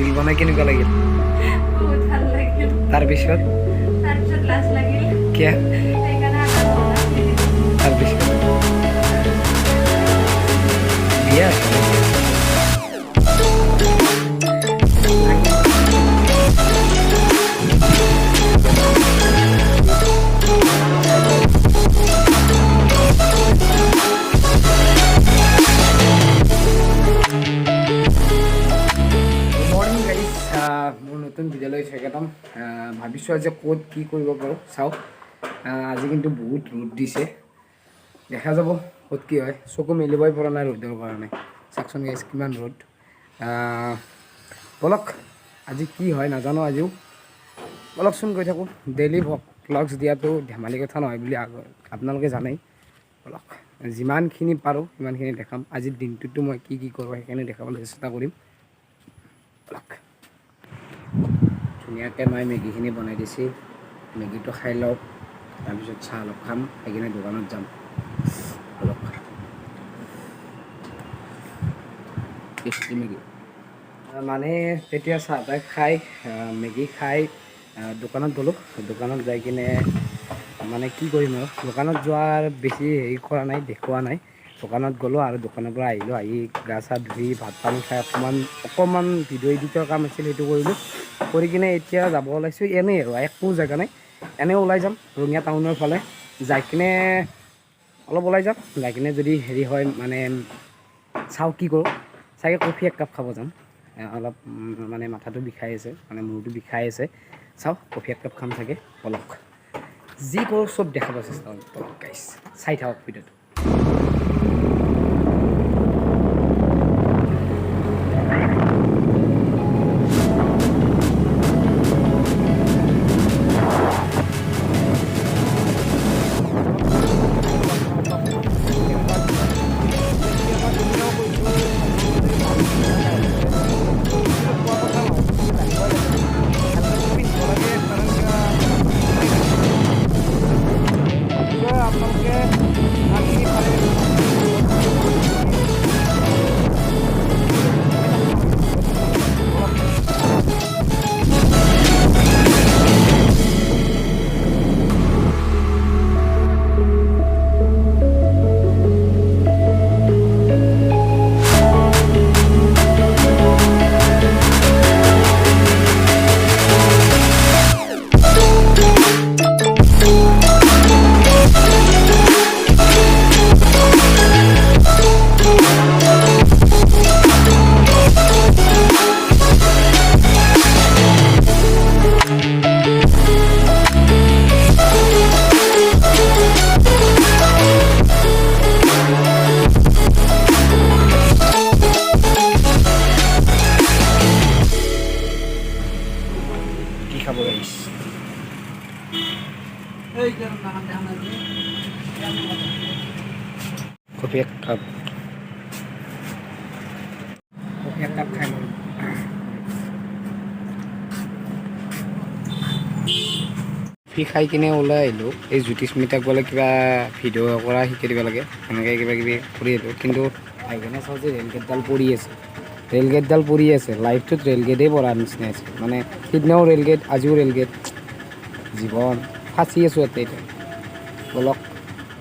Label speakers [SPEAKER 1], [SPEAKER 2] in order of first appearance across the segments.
[SPEAKER 1] reel बनाई केनेকুৱা লাগিল
[SPEAKER 2] বহুত ভাল লাগিল
[SPEAKER 1] তাৰপিছত
[SPEAKER 2] লাজ লাগিল
[SPEAKER 1] কিয়া
[SPEAKER 2] সেইকাৰণে
[SPEAKER 1] তাৰপিছত বিয়া নতুন বিদ্যালয় স্বাগতম ভাবিছোঁ আজি ক'ত কি কৰিব পাৰোঁ চাওক আজি কিন্তু বহুত ৰ'দ দিছে দেখা যাব ক'ত কি হয় চকু মেলিবই পৰা নাই ৰ'দৰ কাৰণে চাওকচোন গাইছ কিমান ৰ'দ বলক আজি কি হয় নাজানো আজিও বলকচোন গৈ থাকোঁ ডেইলি ভ্লগছ দিয়াটো ধেমালি কথা নহয় বুলি আপোনালোকে জানেই বলক যিমানখিনি পাৰোঁ সিমানখিনি দেখাম আজিৰ দিনটোতো মই কি কি কৰোঁ সেইখিনি দেখাবলৈ চেষ্টা কৰিম বলক ধুনীয়াকৈ মই মেগীখিনি বনাই দিছে মেগীটো খাই লওক তাৰপিছত চাহ অলপ খাম খাই কিনে দোকানত যাম অলপ টেষ্টি মেগী মানে তেতিয়া চাহ তাহ খাই মেগী খাই দোকানত গ'লোঁ দোকানত যাই কিনে মানে কি কৰিম আৰু দোকানত যোৱাৰ বেছি হেৰি কৰা নাই দেখুওৱা নাই দোকানত গ'লোঁ আৰু দোকানৰ পৰা আহিলোঁ আহি গা চা ধুই ভাত পানী খাই অকণমান ভিডিঅ' এডিটৰ কাম আছিল সেইটো কৰিলোঁ কৰি কিনে এতিয়া যাব ওলাইছোঁ এনেই আৰু একো জেগা নাই এনেই ওলাই যাম ৰঙিয়া টাউনৰ ফালে যাই কিনে অলপ ওলাই যাম যাই কিনে যদি হেৰি হয় মানে চাওঁ কি কৰোঁ চাগে কফি এক কাপ খাব যাম অলপ মানে মাথাটো বিষাই আছে মানে মূৰটো বিষাই আছে চাওঁ কফি এক কাপ খাম চাগে অলপ যি কৰোঁ চব দেখাব চেষ্টা কৰিম গাইছ চাই থাকক ভিডিঅ'টো কফি এক কাপ খাই লওঁ কফি খাই কিনে ওলাই আহিলোঁ এই জ্যোতিস্মিতাক বোলে কিবা ভিডিঅ' কৰা শিকাই দিব লাগে সেনেকৈ কিবা কিবি কৰি আহিলোঁ কিন্তু আহি কিনে চাওঁ যে ৰেলগেটডাল পৰি আছে লাইফটোত ৰেলগেটেই পৰাৰ নিচিনা আছে মানে সিদিনাও ৰেলগেট আজিও ৰেলগেট জীৱন ফাঁচি আছোঁ ইয়াতে এতিয়া বলক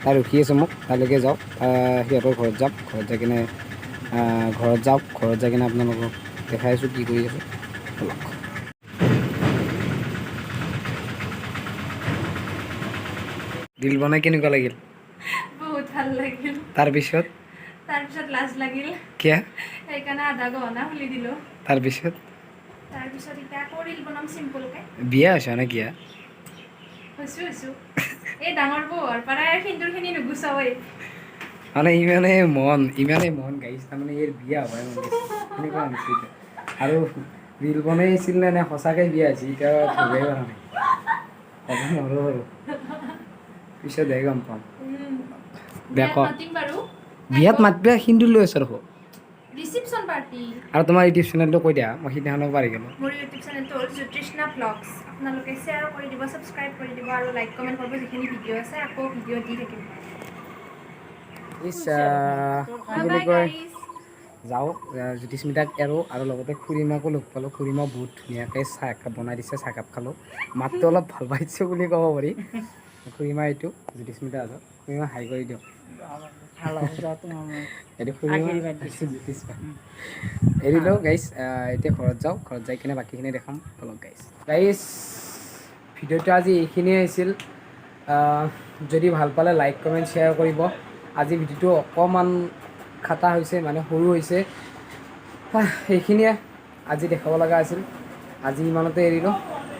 [SPEAKER 1] তাই ৰখি আছে মোক তালৈকে যাওঁ সিহঁতৰ ঘৰত যাম ঘৰত যাই কিনে ঘৰত যাই কিনে আপোনালোকক দেখাই আছোঁ কি কৰি আছোঁ বলক ৰীল বনাই কেনেকুৱা লাগিল
[SPEAKER 2] বহুত ভাল লাগিল
[SPEAKER 1] তাৰপিছত
[SPEAKER 2] লাজ লাগিল
[SPEAKER 1] কিয়া
[SPEAKER 2] সেইকাৰণে আধা ঘণ্টা খুলি দিলোঁ
[SPEAKER 1] তাৰপিছত
[SPEAKER 2] এতিয়া আকৌ ৰীল বনাম চিম্পলকৈ
[SPEAKER 1] বিয়া হৈছে নে কিয়া
[SPEAKER 2] হৈছোঁ এই ডাঙৰ বৌৰ পৰাই সিন্দুৰখিনি নুগুচাওৱেই
[SPEAKER 1] মানে ইমানেই মন গাইছে তাৰমানে ইয়াৰ বিয়া হয় সেনেকুৱা হৈছে আৰু ৰীল বনাই আছিল নে সঁচাকৈ বিয়া হৈছে এতিয়া ধৰিবই পৰা নাই ক'ব নোৱাৰোঁ আৰু পিছতহে গম পাম বিয়াত মাতিবা সিন্দুৰ লৈ আছোঁ ৰ'ব
[SPEAKER 2] ৰিচিপশ্যন পাৰ্টি
[SPEAKER 1] আৰু তোমাৰ ইউটিউব চেনেলটো কৈ দিয়া মই সিদিনাখনো পাৰি গ'লোঁ
[SPEAKER 2] মোৰ ইউটিউব চেনেলটো হ'ল জ্যোতিষ্ণা ব্লগছ আপোনালোকে শ্বেয়াৰ কৰি দিব ছাবস্ক্ৰাইব কৰি দিব আৰু লাইক কমেণ্ট কৰিব যিখিনি ভিডিঅ' আছে আকৌ ভিডিঅ' দি থাকিম
[SPEAKER 1] কি বুলি কয় যাওঁ জ্যোতিস্মিতাক এৰোঁ আৰু লগতে খুৰীমাকো লগ পালোঁ খুৰীমা বহুত ধুনীয়াকৈ চাহ একাপ বনাই দিছে চাহকাপ খালোঁ মাতটো অলপ ভাল পাইছোঁ বুলি ক'ব পাৰি খুৰীমা এইটো জ্যোতিস্মিতা হাতত খুৰীমা হাই কৰি দিয়ক এইটো খুৰীমা জ্যোতিস্মিতা এৰিলোঁ গাইজ এতিয়া ঘৰত যাওঁ ঘৰত যাই কিনে বাকীখিনি দেখাম বলক গাইজ ভিডিঅ'টো আজি এইখিনিয়ে আছিল যদি ভাল পালে লাইক কমেণ্ট শ্বেয়াৰ কৰিব আজি ভিডিঅ'টো অকণমান খাটা হৈছে মানে সৰু হৈছে সেইখিনিয়ে আজি দেখাব লগা আছিল আজি ইমানতে এৰিলোঁ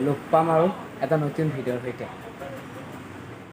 [SPEAKER 1] লগ পাম আৰু এটা নতুন ভিডিঅ'ৰ সৈতে